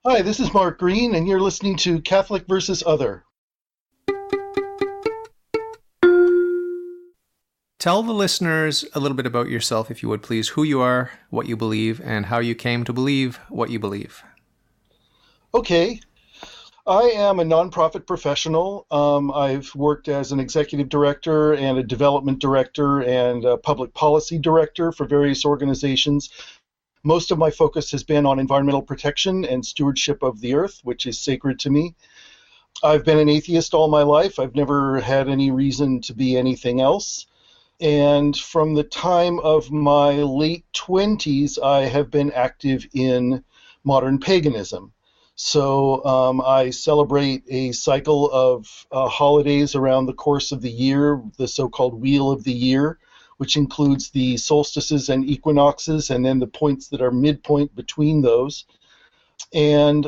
Hi, this is Mark Green, and you're listening to Catholic versus Other. Tell the listeners a little bit about yourself, if you would please, who you are, what you believe, and how you came to believe what you believe. Okay, I am a nonprofit professional. I've worked as an executive director and a development director and a public policy director for various organizations. Most of my focus has been on environmental protection and stewardship of the earth, which is sacred to me. I've been an atheist all my life. I've never had any reason to be anything else. And from the time of my late 20s, I have been active in modern paganism. So I celebrate a cycle of holidays around the course of the year, the so-called Wheel of the Year, which includes the solstices and equinoxes, and then the points that are midpoint between those, and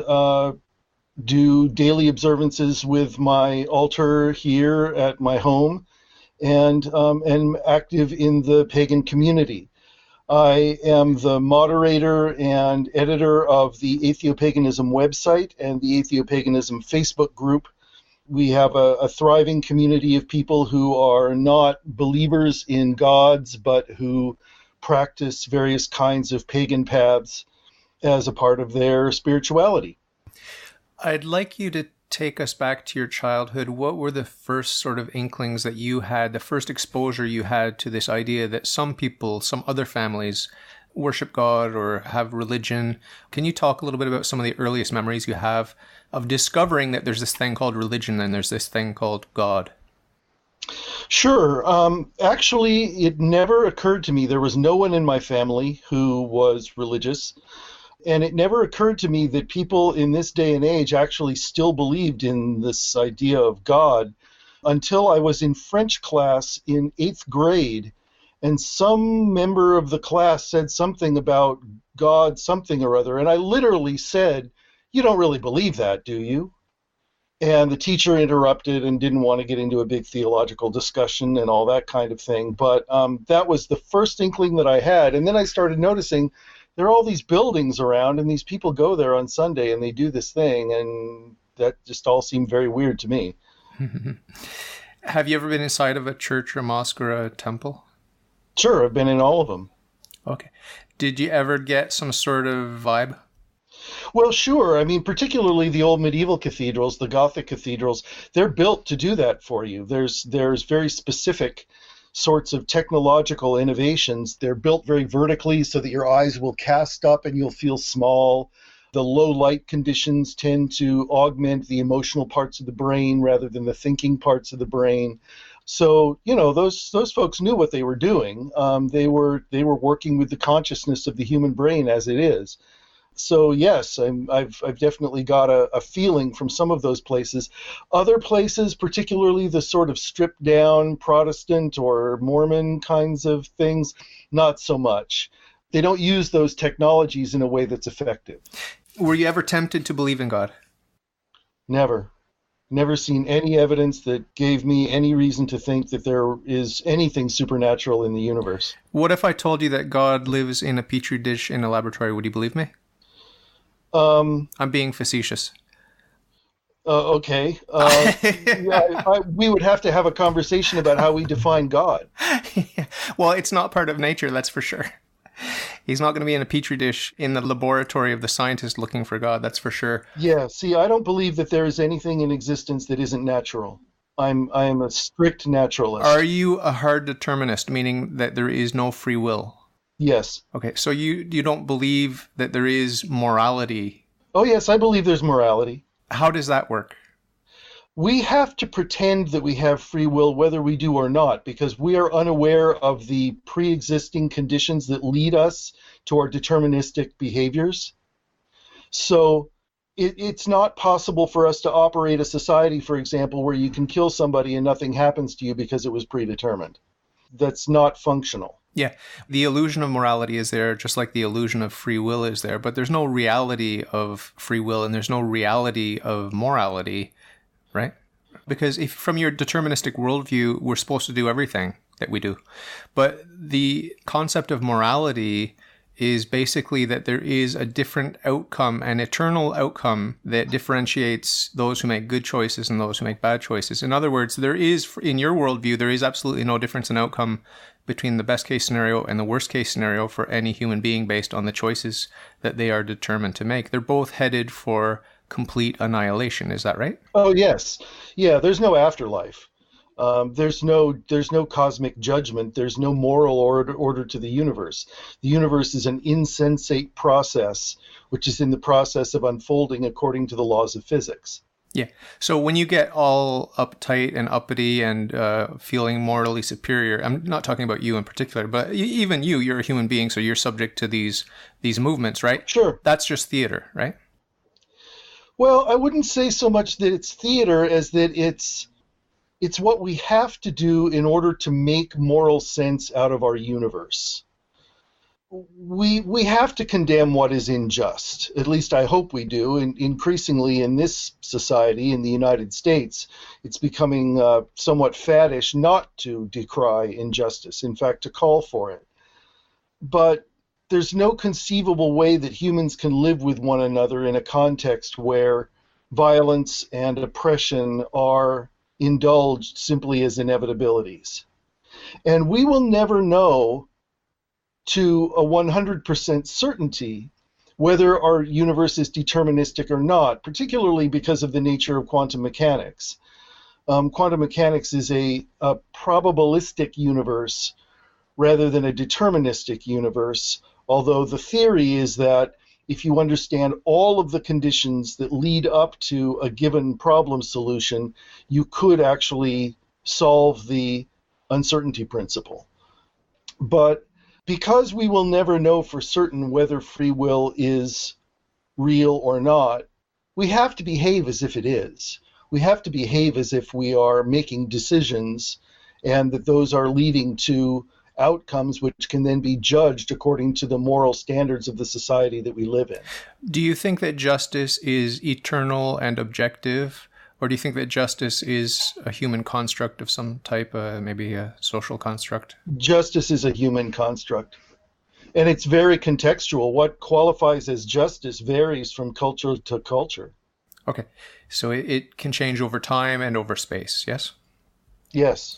do daily observances with my altar here at my home, and am active in the pagan community. I am the moderator and editor of the Atheopaganism website and the Atheopaganism Facebook group. We have a thriving community of people who are not believers in gods, but who practice various kinds of pagan paths as a part of their spirituality. I'd like you to take us back to your childhood. What were the first sort of inklings that you had, the first exposure you had to this idea that some people, some other families, worship God or have religion? Can you talk a little bit about some of the earliest memories you have of discovering that there's this thing called religion and there's this thing called God? Sure. Actually, it never occurred to me. There was no one in my family who was religious. And it never occurred to me that people in this day and age actually still believed in this idea of God until I was in French class in 8th grade, and some member of the class said something about God something or other, and I literally said, "You don't really believe that, do you?" And the teacher interrupted and didn't want to get into a big theological discussion and all that kind of thing. But that was the first inkling that I had. And then I started noticing there are all these buildings around, and these people go there on Sunday, and they do this thing, and that just all seemed very weird to me. Have you ever been inside of a church or a mosque or a temple? Sure, I've been in all of them. Okay. Did you ever get some sort of vibe? Well, sure. I mean, particularly the old medieval cathedrals, the Gothic cathedrals, they're built to do that for you. There's very specific sorts of technological innovations. They're built very vertically so that your eyes will cast up and you'll feel small. The low light conditions tend to augment the emotional parts of the brain rather than the thinking parts of the brain. So, those folks knew what they were doing. They were working with the consciousness of the human brain as it is. So yes, I've definitely got a feeling from some of those places. Other places, particularly the sort of stripped down Protestant or Mormon kinds of things, not so much. They don't use those technologies in a way that's effective. Were you ever tempted to believe in God? Never. Never seen any evidence that gave me any reason to think that there is anything supernatural in the universe. What if I told you that God lives in a petri dish in a laboratory? Would you believe me? I'm being facetious. Okay. We would have to have a conversation about how we define God. Well, it's not part of nature, that's for sure. He's not going to be in a petri dish in the laboratory of the scientist looking for God, that's for sure. Yeah, see, I don't believe that there is anything in existence that isn't natural. I am a strict naturalist. Are you a hard determinist, meaning that there is no free will? Yes. Okay, so you don't believe that there is morality? Oh, yes, I believe there's morality. How does that work? We have to pretend that we have free will whether we do or not, because we are unaware of the pre-existing conditions that lead us to our deterministic behaviors. So it's not possible for us to operate a society, for example, where you can kill somebody and nothing happens to you because it was predetermined. That's not functional. Yeah, the illusion of morality is there, just like the illusion of free will is there, but there's no reality of free will and there's no reality of morality, right? Because if from your deterministic worldview, we're supposed to do everything that we do. But the concept of morality is basically that there is a different outcome, an eternal outcome that differentiates those who make good choices and those who make bad choices. In other words, there is, in your worldview, there is absolutely no difference in outcome between the best case scenario and the worst case scenario for any human being based on the choices that they are determined to make. They're both headed for complete annihilation. Is that right? Oh, yes. Yeah, there's no afterlife. There's no cosmic judgment. There's no moral order to the universe. The universe is an insensate process, which is in the process of unfolding according to the laws of physics. Yeah. So when you get all uptight and uppity and feeling morally superior, I'm not talking about you in particular, but even you're a human being, so you're subject to these movements, right? Sure. That's just theater, right? Well, I wouldn't say so much that it's theater as that it's what we have to do in order to make moral sense out of our universe. We have to condemn what is unjust. At least I hope we do. And increasingly in this society, in the United States, it's becoming somewhat faddish not to decry injustice, in fact, to call for it. But there's no conceivable way that humans can live with one another in a context where violence and oppression are indulged simply as inevitabilities. And we will never know to a 100% certainty whether our universe is deterministic or not, particularly because of the nature of quantum mechanics. Quantum mechanics is a probabilistic universe rather than a deterministic universe, although the theory is that if you understand all of the conditions that lead up to a given problem solution, you could actually solve the uncertainty principle. But because we will never know for certain whether free will is real or not, we have to behave as if it is. We have to behave as if we are making decisions and that those are leading to outcomes which can then be judged according to the moral standards of the society that we live in. Do you think that justice is eternal and objective, or do you think that justice is a human construct of some type, maybe a social construct? Justice is a human construct, and it's very contextual. What qualifies as justice varies from culture to culture. Okay, so it can change over time and over space, yes? Yes.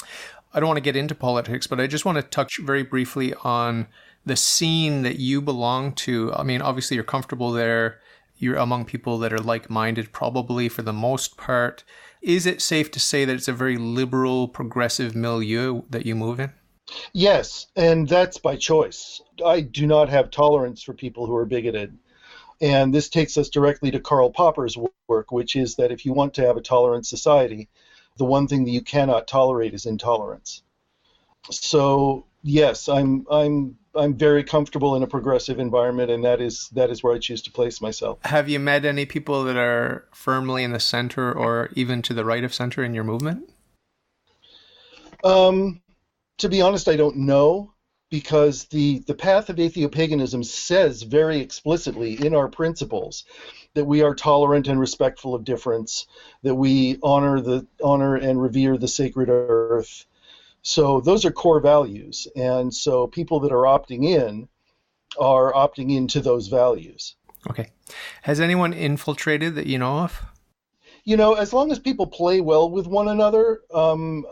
I don't want to get into politics, but I just want to touch very briefly on the scene that you belong to. I mean, obviously you're comfortable there. You're among people that are like-minded, probably for the most part. Is it safe to say that it's a very liberal, progressive milieu that you move in? Yes, and that's by choice. I do not have tolerance for people who are bigoted. And this takes us directly to Karl Popper's work, which is that if you want to have a tolerant society, the one thing that you cannot tolerate is intolerance. So yes, I'm very comfortable in a progressive environment, and that is where I choose to place myself. Have you met any people that are firmly in the center or even to the right of center in your movement? To be honest, I don't know, because the path of atheopaganism says very explicitly in our principles that we are tolerant and respectful of difference, that we honor and revere the sacred earth. So those are core values, and so people that are opting in are opting into those values. Okay. Has anyone infiltrated that you know of? You know, as long as people play well with one another, I'm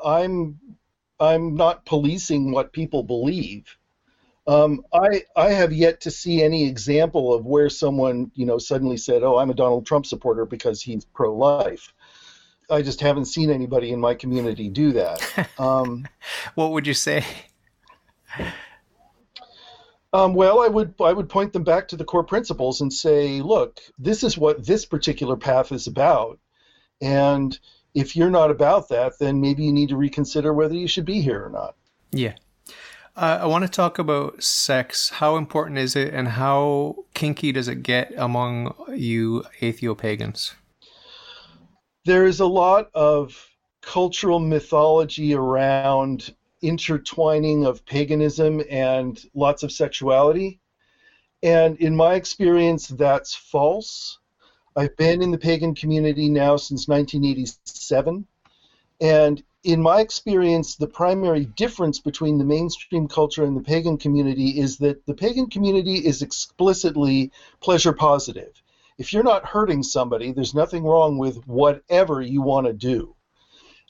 not policing what people believe. I have yet to see any example of where someone, suddenly said, "Oh, I'm a Donald Trump supporter because he's pro-life." I just haven't seen anybody in my community do that. What would you say? Well, I would point them back to the core principles and say, look, this is what this particular path is about, and if you're not about that, then maybe you need to reconsider whether you should be here or not. Yeah. I want to talk about sex. How important is it, and how kinky does it get among you atheopagans? There is a lot of cultural mythology around intertwining of paganism and lots of sexuality. And in my experience, that's false. I've been in the pagan community now since 1987. And In my experience, the primary difference between the mainstream culture and the pagan community is that the pagan community is explicitly pleasure positive. If you're not hurting somebody, there's nothing wrong with whatever you want to do.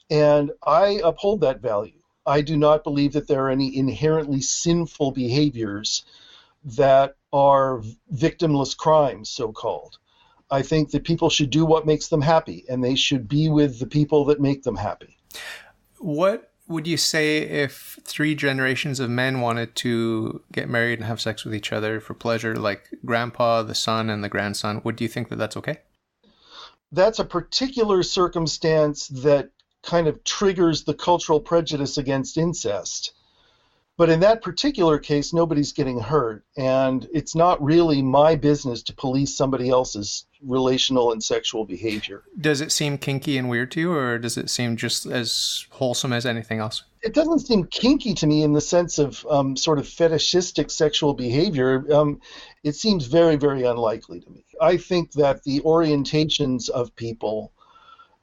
And I uphold that value. I do not believe that there are any inherently sinful behaviors that are victimless crimes, so-called. I think that people should do what makes them happy, and they should be with the people that make them happy. What would you say if 3 generations of men wanted to get married and have sex with each other for pleasure, like grandpa, the son, and the grandson? Would you think that that's okay? That's a particular circumstance that kind of triggers the cultural prejudice against incest. But in that particular case, nobody's getting hurt, and it's not really my business to police somebody else's relational and sexual behavior. Does it seem kinky and weird to you, or does it seem just as wholesome as anything else? It doesn't seem kinky to me in the sense of sort of fetishistic sexual behavior. It seems very, very unlikely to me. I think that the orientations of people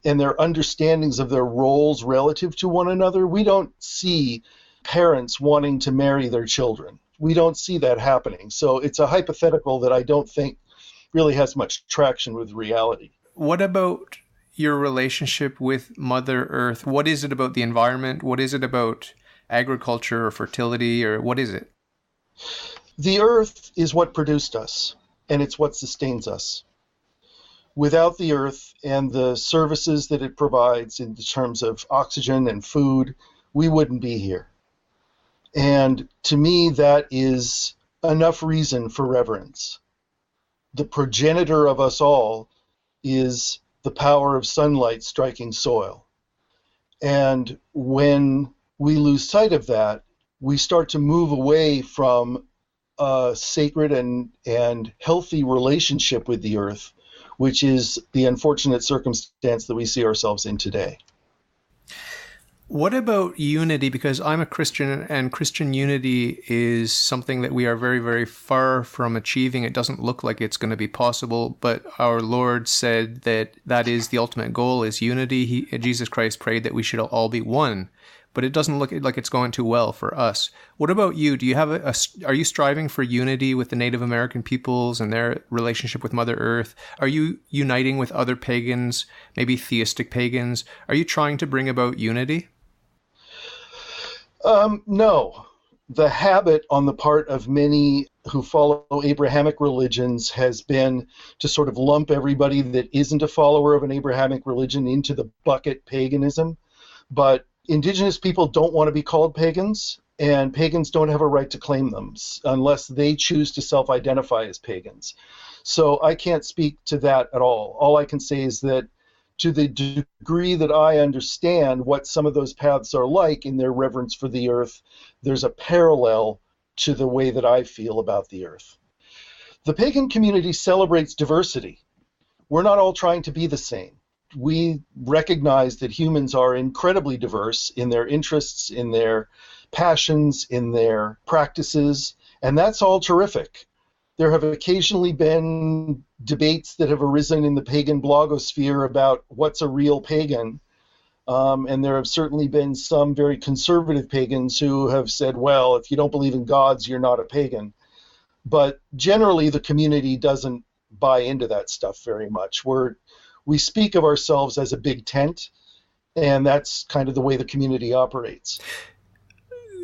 and their understandings of their roles relative to one another, we don't see parents wanting to marry their children. We don't see that happening. So it's a hypothetical that I don't think really has much traction with reality. What about your relationship with Mother Earth? What is it about the environment? What is it about agriculture or fertility, or what is it? The earth is what produced us, and it's what sustains us. Without the earth and the services that it provides in terms of oxygen and food, we wouldn't be here. And to me, that is enough reason for reverence. The progenitor of us all is the power of sunlight striking soil. And when we lose sight of that, we start to move away from a sacred and healthy relationship with the earth, which is the unfortunate circumstance that we see ourselves in today. What about unity? Because I'm a Christian, and Christian unity is something that we are very, very far from achieving. It doesn't look like it's going to be possible, but our Lord said that that is the ultimate goal, is unity. Jesus Christ prayed that we should all be one, but it doesn't look like it's going too well for us. What about you? Do you have are you striving for unity with the Native American peoples and their relationship with Mother Earth? Are you uniting with other pagans, maybe theistic pagans? Are you trying to bring about unity? No. The habit on the part of many who follow Abrahamic religions has been to sort of lump everybody that isn't a follower of an Abrahamic religion into the bucket paganism. But indigenous people don't want to be called pagans, and pagans don't have a right to claim them unless they choose to self-identify as pagans. So I can't speak to that at all. All I can say is that to the degree that I understand what some of those paths are like in their reverence for the earth, there's a parallel to the way that I feel about the earth. The pagan community celebrates diversity. We're not all trying to be the same. We recognize that humans are incredibly diverse in their interests, in their passions, in their practices, and that's all terrific. There have occasionally been debates that have arisen in the pagan blogosphere about what's a real pagan, and there have certainly been some very conservative pagans who have said, well, if you don't believe in gods, you're not a pagan. But generally, the community doesn't buy into that stuff very much. We speak of ourselves as a big tent, and that's kind of the way the community operates.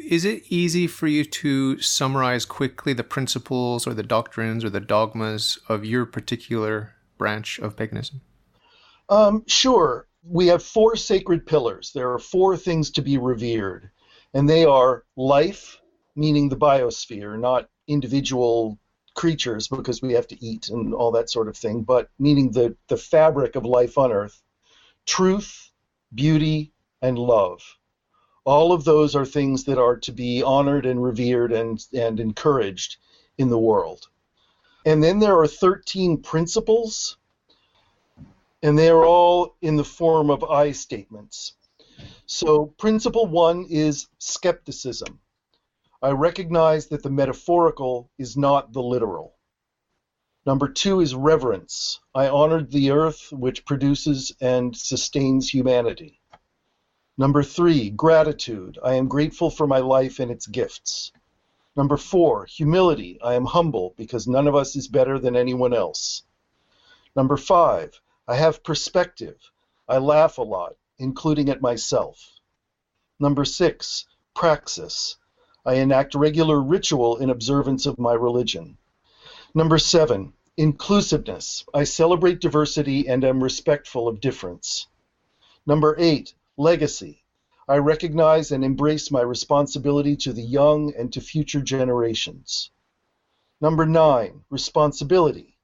Is it easy for you to summarize quickly the principles or the doctrines or the dogmas of your particular branch of paganism? Sure. We have 4 sacred pillars. There are 4 things to be revered, and they are life, meaning the biosphere, not individual creatures because we have to eat and all that sort of thing, but meaning the fabric of life on earth, truth, beauty, and love. All of those are things that are to be honored and revered and encouraged in the world. And then there are 13 principles, and they are all in the form of I statements. So principle 1 is skepticism. I recognize that the metaphorical is not the literal. Number 2 is reverence. I honored the earth which produces and sustains humanity. Number 3, gratitude. I am grateful for my life and its gifts. Number 4, humility. I am humble because none of us is better than anyone else. Number 5, I have perspective. I laugh a lot, including at myself. Number 6, praxis. I enact regular ritual in observance of my religion. Number 7, inclusiveness. I celebrate diversity and am respectful of difference. Number 8, legacy. I recognize and embrace my responsibility to the young and to future generations. Number 9, responsibility.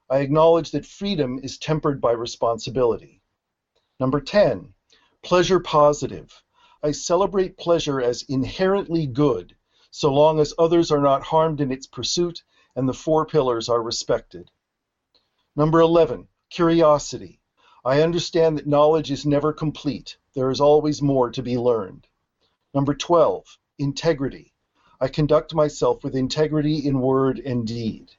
I acknowledge that freedom is tempered by responsibility. Number 10, pleasure positive. I celebrate pleasure as inherently good, so long as others are not harmed in its pursuit and the 4 pillars are respected. Number 11, curiosity. I understand that knowledge is never complete. There is always more to be learned. Number 12, integrity. I conduct myself with integrity in word and deed.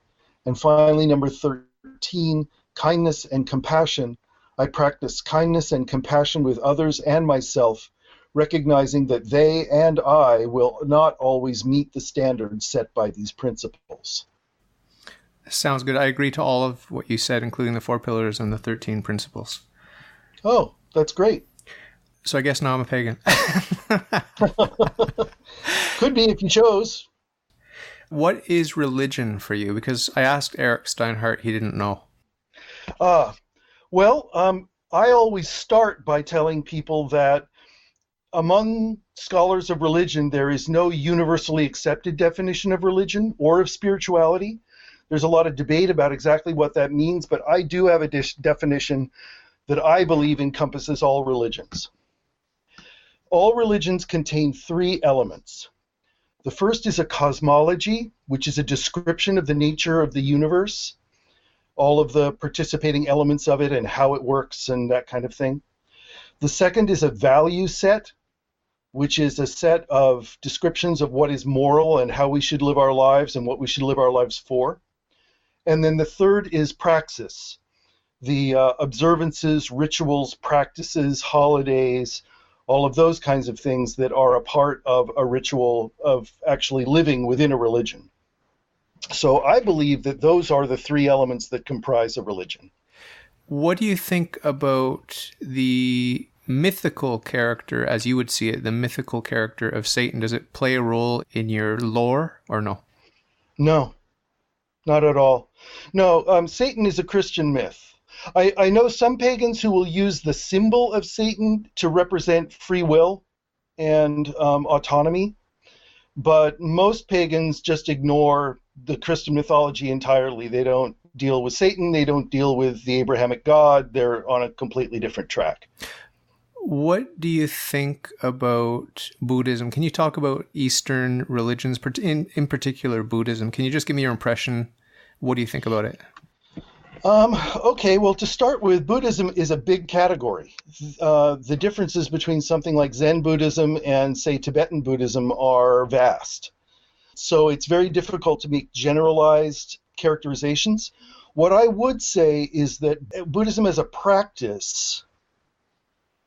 And finally, number 13, kindness and compassion. I practice kindness and compassion with others and myself, recognizing that they and I will not always meet the standards set by these principles. Sounds good. I agree to all of what you said, including the 4 pillars and the 13 principles. Oh, that's great. So I guess now I'm a pagan. Could be if you chose. What is religion for you? Because I asked Eric Steinhardt, he didn't know. Well, I always start by telling people that among scholars of religion, there is no universally accepted definition of religion or of spirituality. There's a lot of debate about exactly what that means, but I do have a definition that I believe encompasses all religions. All religions contain 3 elements. The first is a cosmology, which is a description of the nature of the universe, all of the participating elements of it and how it works and that kind of thing. The second is a value set, which is a set of descriptions of what is moral and how we should live our lives and what we should live our lives for. And then the third is praxis, the observances, rituals, practices, holidays, all of those kinds of things that are a part of a ritual of actually living within a religion. So I believe that those are the 3 elements that comprise a religion. What do you think about the mythical character, as you would see it, the mythical character of Satan? Does it play a role in your lore or no? No, not at all. No, Satan is a Christian myth. I know some pagans who will use the symbol of Satan to represent free will and autonomy, but most pagans just ignore the Christian mythology entirely. They don't deal with Satan, they don't deal with the Abrahamic God, they're on a completely different track. What do you think about Buddhism? Can you talk about Eastern religions, in particular Buddhism? Can you just give me your impression? What do you think about it? Okay, well, to start with, Buddhism is a big category. The differences between something like Zen Buddhism and, say, Tibetan Buddhism are vast. So it's very difficult to make generalized characterizations. What I would say is that Buddhism as a practice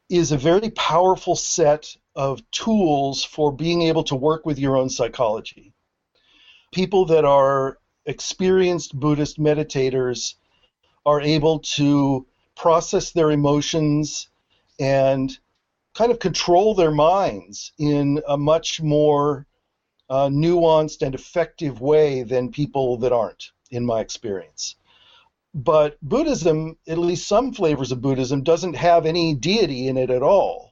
is a very powerful set of tools for being able to work with your own psychology. People that are experienced Buddhist meditators are able to process their emotions and kind of control their minds in a much more nuanced and effective way than people that aren't, in my experience. But Buddhism, at least some flavors of Buddhism, doesn't have any deity in it at all.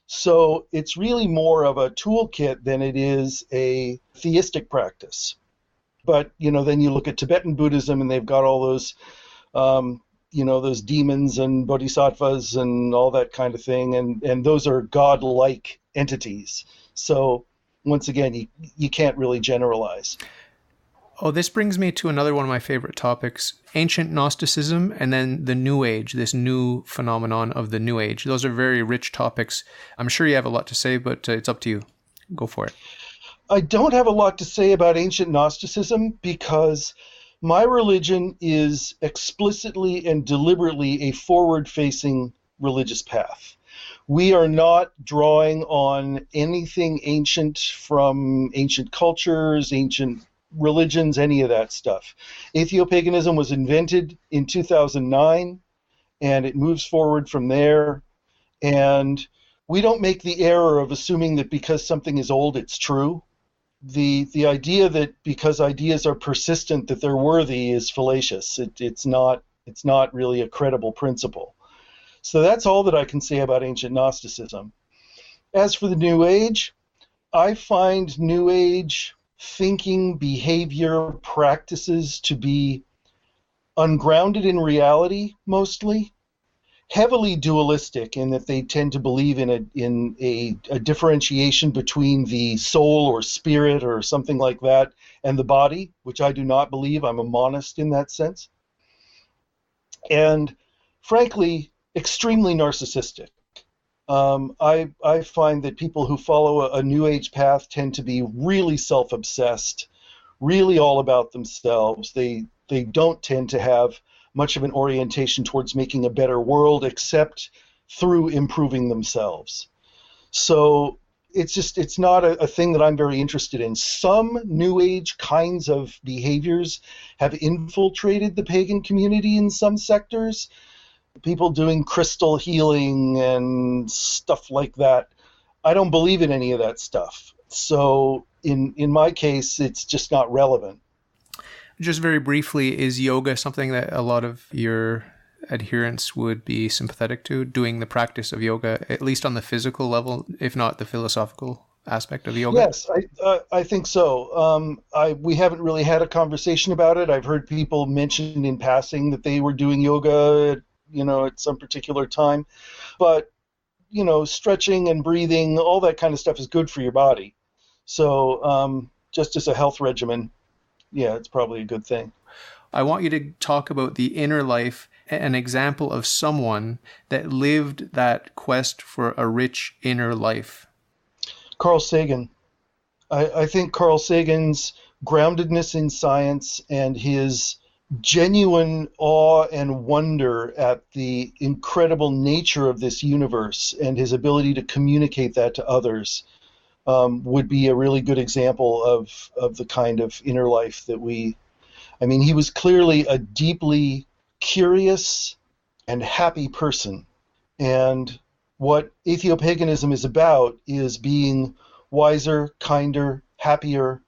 So it's really more of a toolkit than it is a theistic practice. But, then you look at Tibetan Buddhism and they've got all those those demons and bodhisattvas and all that kind of thing, and those are godlike entities. So once again, you can't really generalize. Oh, this brings me to another one of my favorite topics, ancient Gnosticism and then the New Age, this new phenomenon of the New Age. Those are very rich topics. I'm sure you have a lot to say, but it's up to you. Go for it. I don't have a lot to say about ancient Gnosticism because my religion is explicitly and deliberately a forward-facing religious path. We are not drawing on anything ancient from ancient cultures, ancient religions, any of that stuff. Atheopaganism was invented in 2009, and it moves forward from there. And we don't make the error of assuming that because something is old, it's true. The idea that because ideas are persistent that they're worthy is fallacious. It's not really a credible principle. So that's all that I can say about ancient Gnosticism. As for the New Age, I find New Age thinking, behavior, practices to be ungrounded in reality mostly, heavily dualistic in that they tend to believe in a differentiation between the soul or spirit or something like that and the body, which I do not believe. I'm a monist in that sense. And frankly, extremely narcissistic. I find that people who follow a New Age path tend to be really self-obsessed, really all about themselves. They don't tend to have much of an orientation towards making a better world except through improving themselves. So it's not a thing that I'm very interested in. Some New Age kinds of behaviors have infiltrated the pagan community in some sectors. People doing crystal healing and stuff like that. I don't believe in any of that stuff. So in my case, it's just not relevant. Just very briefly, is yoga something that a lot of your adherents would be sympathetic to, doing the practice of yoga, at least on the physical level, if not the philosophical aspect of yoga? Yes, I think so. We haven't really had a conversation about it. I've heard people mention in passing that they were doing yoga, at some particular time. But, stretching and breathing, all that kind of stuff is good for your body. So just as a health regimen, yeah, it's probably a good thing. I want you to talk about the inner life, an example of someone that lived that quest for a rich inner life. Carl Sagan. I think Carl Sagan's groundedness in science and his genuine awe and wonder at the incredible nature of this universe and his ability to communicate that to others would be a really good example of the kind of inner life that he was clearly a deeply curious and happy person. And what atheopaganism is about is being wiser, kinder, happier,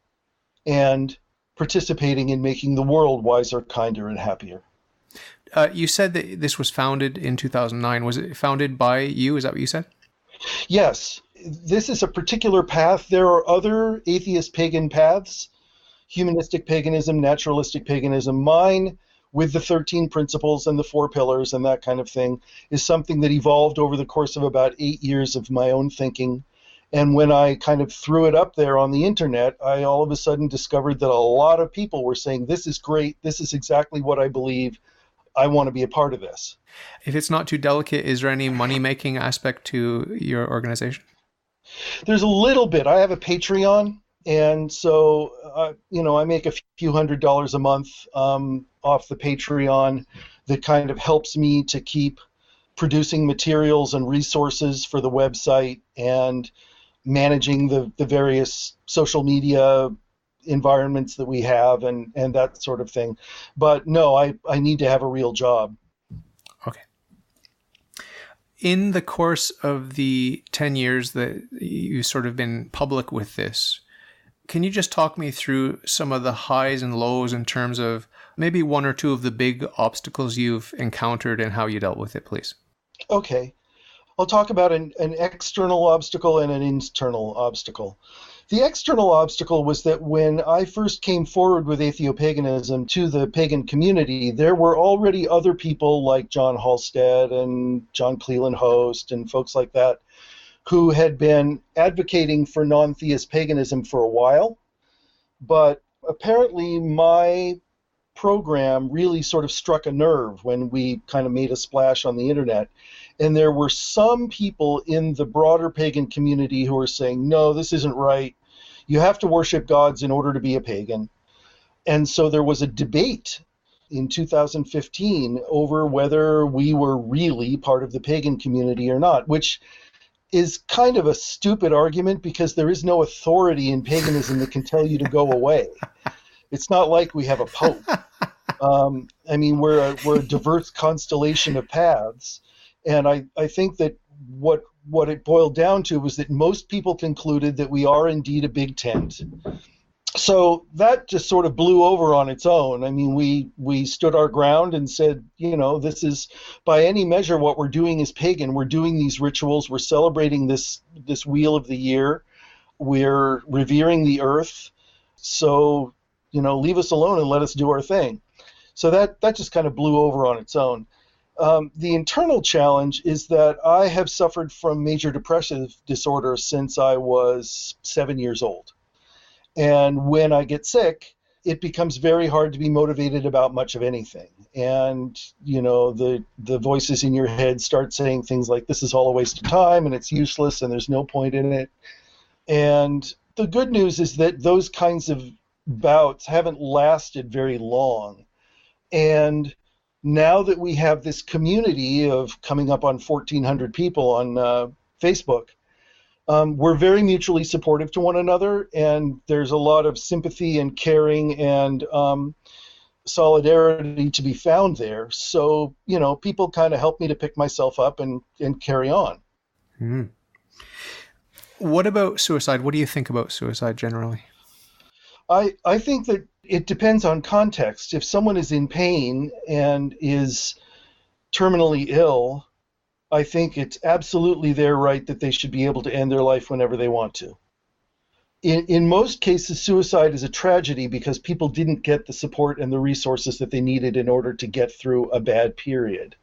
and participating in making the world wiser, kinder, and happier. You said that this was founded in 2009. Was it founded by you? Is that what you said? Yes. This is a particular path. There are other atheist pagan paths, humanistic paganism, naturalistic paganism. Mine, with the 13 principles and the 4 pillars and that kind of thing, is something that evolved over the course of about 8 years of my own thinking. And when I kind of threw it up there on the internet, I all of a sudden discovered that a lot of people were saying, this is great, this is exactly what I believe, I want to be a part of this. If it's not too delicate, is there any money-making aspect to your organization? There's a little bit. I have a Patreon, and so I make a few $100s a month off the Patreon that kind of helps me to keep producing materials and resources for the website and managing the various social media environments that we have and that sort of thing. But no, I need to have a real job. Okay. In the course of the 10 years that you've sort of been public with this, can you just talk me through some of the highs and lows in terms of maybe one or two of the big obstacles you've encountered and how you dealt with it, please? Okay. I'll talk about an external obstacle and an internal obstacle. The external obstacle was that when I first came forward with atheopaganism to the pagan community, there were already other people like John Halstead and John Cleland Host and folks like that who had been advocating for non-theist paganism for a while. But apparently my program really sort of struck a nerve when we kind of made a splash on the internet. And there were some people in the broader pagan community who were saying, no, this isn't right. You have to worship gods in order to be a pagan. And so there was a debate in 2015 over whether we were really part of the pagan community or not, which is kind of a stupid argument because there is no authority in paganism that can tell you to go away. It's not like we have a pope. I mean, we're a diverse constellation of paths, and I think that what it boiled down to was that most people concluded that we are indeed a big tent. So that just sort of blew over on its own. I mean, we stood our ground and said, this is, by any measure, what we're doing is pagan. We're doing these rituals. We're celebrating this wheel of the year. We're revering the earth. So, leave us alone and let us do our thing. So that just kind of blew over on its own. The internal challenge is that I have suffered from major depressive disorder since I was 7 years old. And when I get sick, it becomes very hard to be motivated about much of anything. And, the voices in your head start saying things like, this is all a waste of time and it's useless and there's no point in it. And the good news is that those kinds of bouts haven't lasted very long. And now that we have this community of coming up on 1,400 people on Facebook, we're very mutually supportive to one another, and there's a lot of sympathy and caring and solidarity to be found there. So, people kind of help me to pick myself up and carry on. Mm. What about suicide? What do you think about suicide generally? I think that it depends on context. If someone is in pain and is terminally ill, I think it's absolutely their right that they should be able to end their life whenever they want to. In most cases, suicide is a tragedy because people didn't get the support and the resources that they needed in order to get through a bad period.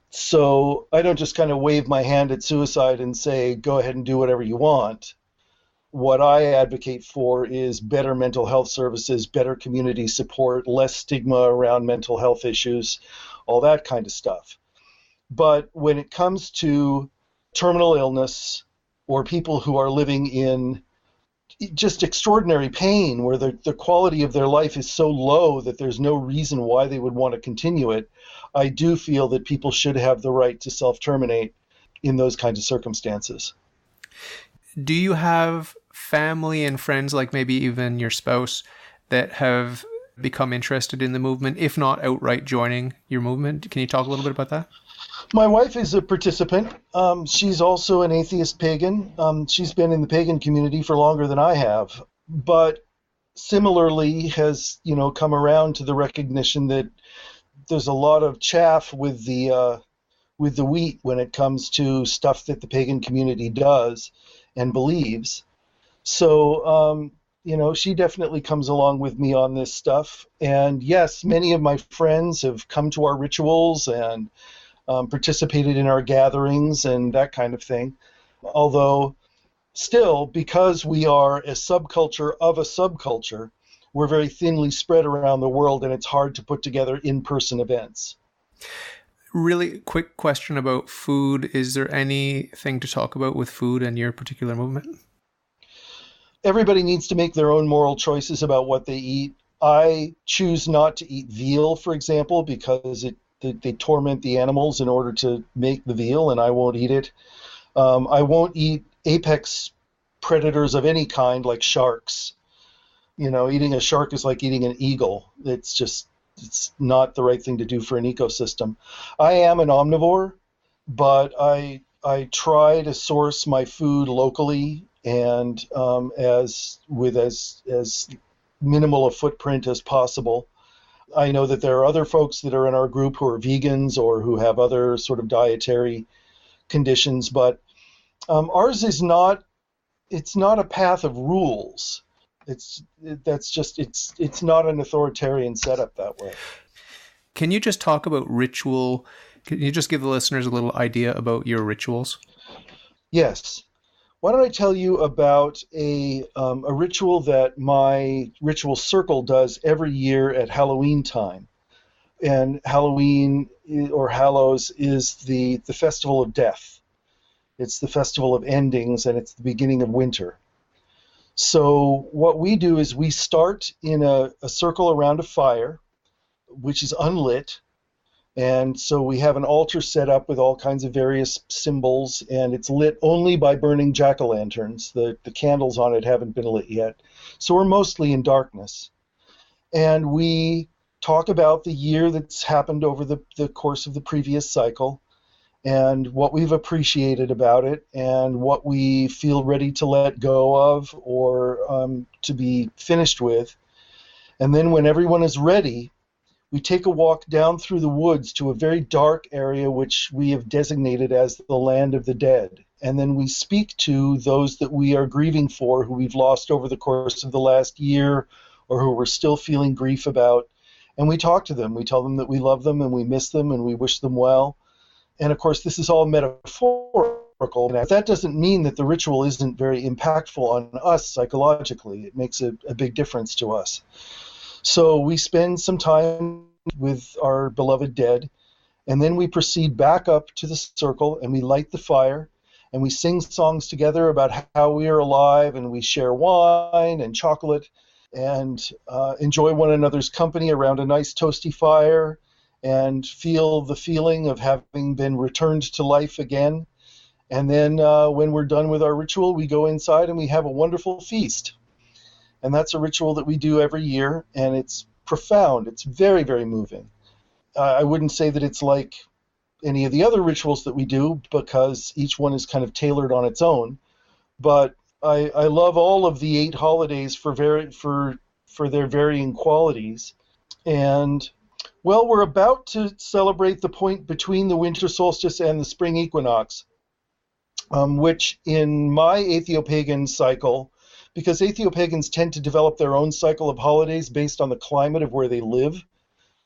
So I don't just kind of wave my hand at suicide and say, go ahead and do whatever you want. What I advocate for is better mental health services, better community support, less stigma around mental health issues, all that kind of stuff. But when it comes to terminal illness or people who are living in just extraordinary pain where the quality of their life is so low that there's no reason why they would want to continue it, I do feel that people should have the right to self-terminate in those kinds of circumstances. Do you have family and friends, like maybe even your spouse, that have become interested in the movement, if not outright joining your movement? Can you talk a little bit about that? My wife is a participant. She's also an atheist pagan. She's been in the pagan community for longer than I have, but similarly has, come around to the recognition that there's a lot of chaff with the wheat when it comes to stuff that the pagan community does and believes. So, she definitely comes along with me on this stuff. And yes, many of my friends have come to our rituals and participated in our gatherings and that kind of thing. Although still, because we are a subculture of a subculture, we're very thinly spread around the world and it's hard to put together in-person events. Really quick question about food. Is there anything to talk about with food and your particular movement? Everybody needs to make their own moral choices about what they eat. I choose not to eat veal, for example, because they torment the animals in order to make the veal, and I won't eat it. I won't eat apex predators of any kind, like sharks. Eating a shark is like eating an eagle. It's not the right thing to do for an ecosystem. I am an omnivore, but I try to source my food locally and as minimal a footprint as possible. I know that there are other folks that are in our group who are vegans or who have other sort of dietary conditions, but ours is not. It's not a path of rules. It's not an authoritarian setup that way. Can you just talk about ritual? Can you just give the listeners a little idea about your rituals? Yes. Why don't I tell you about a ritual that my ritual circle does every year at Halloween time. And Halloween, or Hallows, is the festival of death. It's the festival of endings, and it's the beginning of winter. So what we do is we start in a circle around a fire, which is unlit. And so we have an altar set up with all kinds of various symbols, and it's lit only by burning jack-o'-lanterns. The candles on it haven't been lit yet. So we're mostly in darkness. And we talk about the year that's happened over the course of the previous cycle, and what we've appreciated about it, and what we feel ready to let go of or to be finished with. And then when everyone is ready, we take a walk down through the woods to a very dark area which we have designated as the land of the dead. And then we speak to those that we are grieving for, who we've lost over the course of the last year, or who we're still feeling grief about. And we talk to them. We tell them that we love them and we miss them and we wish them well. And of course, this is all metaphorical. But that doesn't mean that the ritual isn't very impactful on us psychologically. It makes a big difference to us. So we spend some time with our beloved dead, and then we proceed back up to the circle, and we light the fire, and we sing songs together about how we are alive, and we share wine and chocolate, and enjoy one another's company around a nice toasty fire, and feel the feeling of having been returned to life again. And then when we're done with our ritual, we go inside and we have a wonderful feast. And that's a ritual that we do every year, and it's profound. It's very, very moving. I wouldn't say that it's like any of the other rituals that we do, because each one is kind of tailored on its own. But I love all of the 8 holidays for their varying qualities. And, well, we're about to celebrate the point between the winter solstice and the spring equinox, which in my Aethiopagan cycle, because Aethiopagans tend to develop their own cycle of holidays based on the climate of where they live,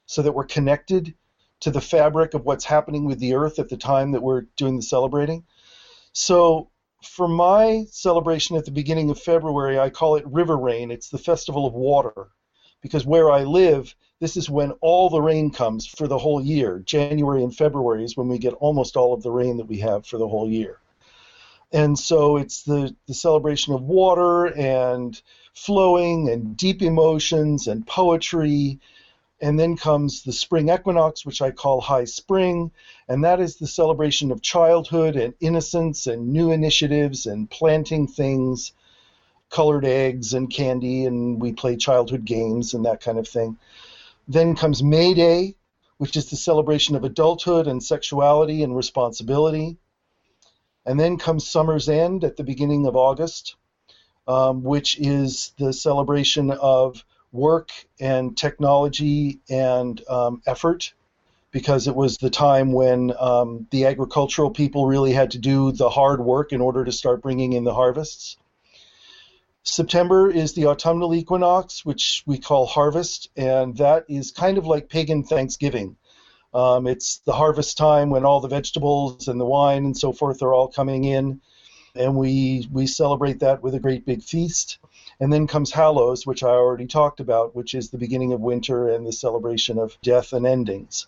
so that we're connected to the fabric of what's happening with the earth at the time that we're doing the celebrating. So for my celebration at the beginning of February, I call it River Rain. It's the festival of water, because where I live, this is when all the rain comes for the whole year. January and February is when we get almost all of the rain that we have for the whole year. And so it's the celebration of water and flowing and deep emotions and poetry. And then comes the spring equinox, which I call High Spring. And that is the celebration of childhood and innocence and new initiatives and planting things, colored eggs and candy, and we play childhood games and that kind of thing. Then comes May Day, which is the celebration of adulthood and sexuality and responsibility. And then comes Summer's End at the beginning of August, which is the celebration of work and technology and effort, because it was the time when the agricultural people really had to do the hard work in order to start bringing in the harvests. September is the autumnal equinox, which we call harvest, and that is kind of like pagan Thanksgiving. It's the harvest time when all the vegetables and the wine and so forth are all coming in, and we celebrate that with a great big feast. And then comes Hallows, which I already talked about, which is the beginning of winter and the celebration of death and endings.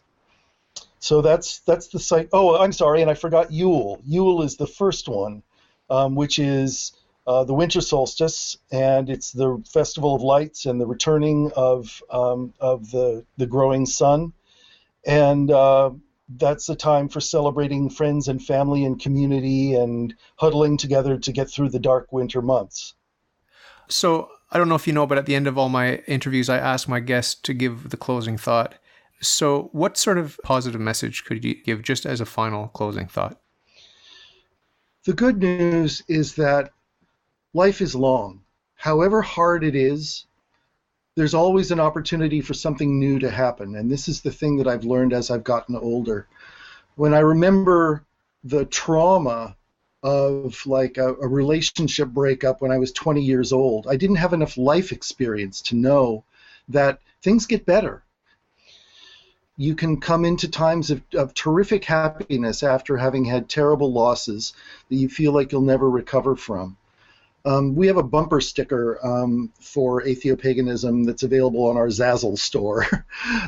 So that's the site. Oh, I'm sorry, and I forgot Yule. Yule is the first one, which is the winter solstice, and it's the festival of lights and the returning of the growing sun. And that's a time for celebrating friends and family and community and huddling together to get through the dark winter months. So I don't know if you know, but at the end of all my interviews, I ask my guests to give the closing thought. So what sort of positive message could you give just as a final closing thought? The good news is that life is long. However hard it is, there's always an opportunity for something new to happen. And this is the thing that I've learned as I've gotten older. When I remember the trauma of like a relationship breakup when I was 20 years old, I didn't have enough life experience to know that things get better. You can come into times of terrific happiness after having had terrible losses that you feel like you'll never recover from. We have a bumper sticker for Aethiopaganism that's available on our Zazzle store.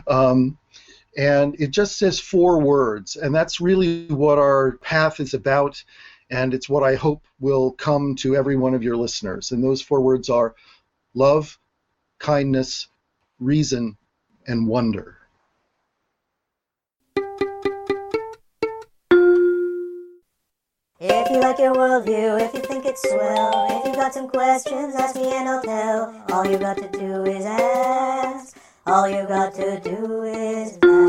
And it just says 4 words. And that's really what our path is about. And it's what I hope will come to every one of your listeners. And those 4 words are love, kindness, reason, and wonder. If you like your worldview, if you think it's swell, if you got some questions, ask me and I'll tell. All you got to do is ask. All you got to do is ask.